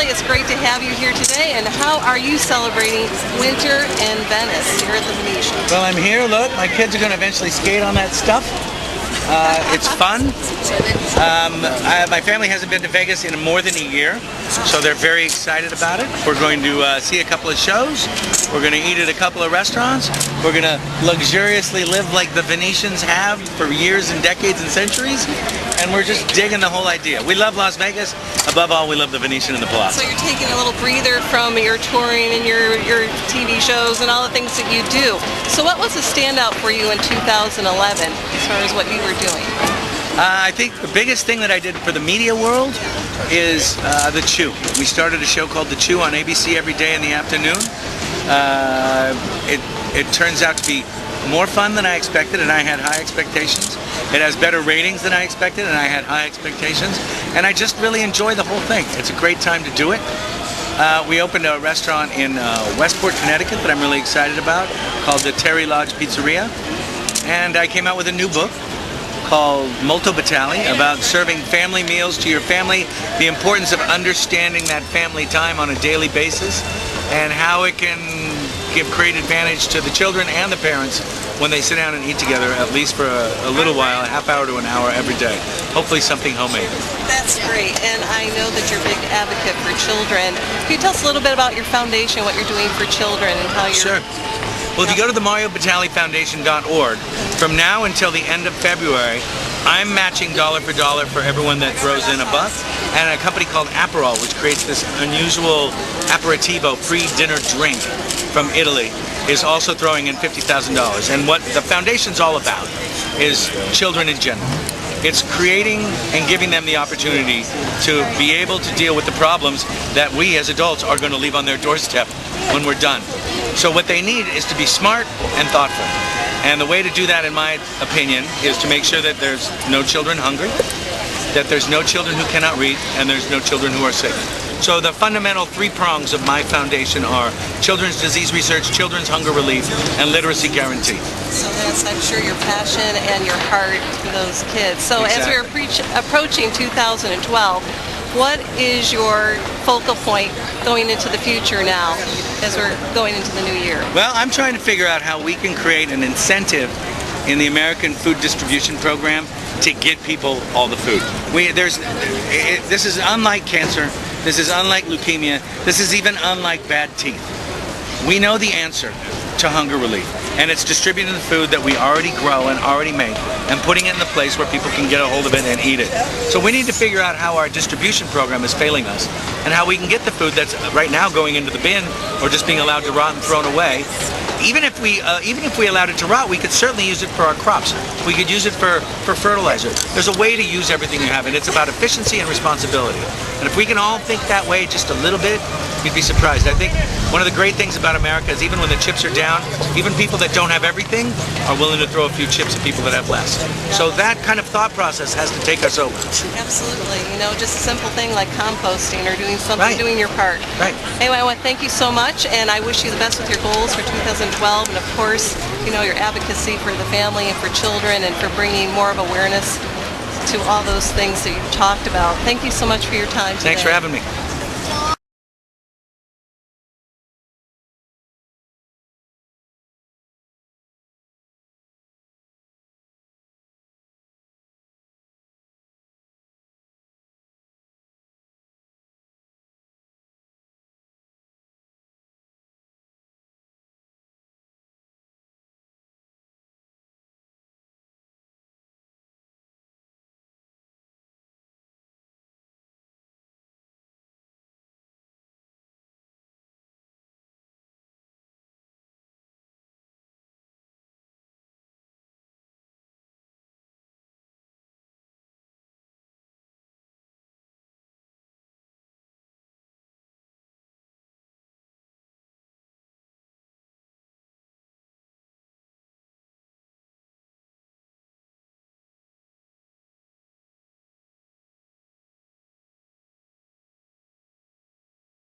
it's great to have you here today. And how are you celebrating winter in Venice here at the Venetian? Well, I'm here. Look, my kids are going to eventually skate on that stuff. It's fun. My family hasn't been to Vegas in more than a year, so they're very excited about it. We're going to see a couple of shows. We're going to eat at a couple of restaurants. We're going to luxuriously live like the Venetians have for years and decades and centuries. And we're just digging the whole idea. We love Las Vegas. Above all, we love the Venetian and the Palazzo. So you're taking a little breather from your touring and your TV shows and all the things that you do. So what was a standout for you in 2011 as far as what you were doing? I think the biggest thing that I did for the media world is The Chew. We started a show called The Chew on ABC every day in the afternoon. It turns out to be more fun than I expected, and I had high expectations. It has better ratings than I expected, and I had high expectations. And I just really enjoy the whole thing. It's a great time to do it. We opened a restaurant in Westport, Connecticut that I'm really excited about, called the Terry Lodge Pizzeria. And I came out with a new book called Batali, about serving family meals to your family, the importance of understanding that family time on a daily basis, and how it can give great advantage to the children and the parents when they sit down and eat together, at least for a little while, a half hour to an hour every day. Hopefully something homemade. That's great, and I know that you're a big advocate for children. Can you tell us a little bit about your foundation, what you're doing for children, and how you're... Sure. Well, if you go to the MarioBataliFoundation.org, from now until the end of February, I'm matching dollar for dollar for everyone that throws in a buck, and a company called Aperol, which creates this unusual aperitivo pre-dinner drink from Italy, is also throwing in $50,000. And what the foundation's all about is children in general. It's creating and giving them the opportunity to be able to deal with the problems that we as adults are going to leave on their doorstep when we're done. So what they need is to be smart and thoughtful. And the way to do that, in my opinion, is to make sure that there's no children hungry, that there's no children who cannot read, and there's no children who are sick. So the fundamental three prongs of my foundation are children's disease research, children's hunger relief, and literacy guarantee. So that's, I'm sure, your passion and your heart for those kids. So exactly. As we're approaching 2012, what is your focal point going into the future now, as we're going into the new year? Well, I'm trying to figure out how we can create an incentive in the American food distribution program to get people all the food. This is unlike cancer. This is unlike leukemia. This is even unlike bad teeth. We know the answer to hunger relief, and it's distributing the food that we already grow and already make and putting it in the place where people can get a hold of it and eat it. So we need to figure out how our distribution program is failing us and how we can get the food that's right now going into the bin or just being allowed to rot and thrown away. Even if we allowed it to rot, we could certainly use it for our crops. We could use it for fertilizer. There's a way to use everything you have, and it's about efficiency and responsibility. And if we can all think that way just a little bit, you'd be surprised. I think one of the great things about America is even when the chips are down, even people that don't have everything are willing to throw a few chips at people that have less. So that kind of thought process has to take us over. Absolutely. You know, just a simple thing like composting or doing something, doing your part. Right. Anyway, I want to thank you so much, and I wish you the best with your goals for 2012, and of course, you know, your advocacy for the family and for children and for bringing more of awareness to all those things that you've talked about. Thank you so much for your time today. Thanks for having me.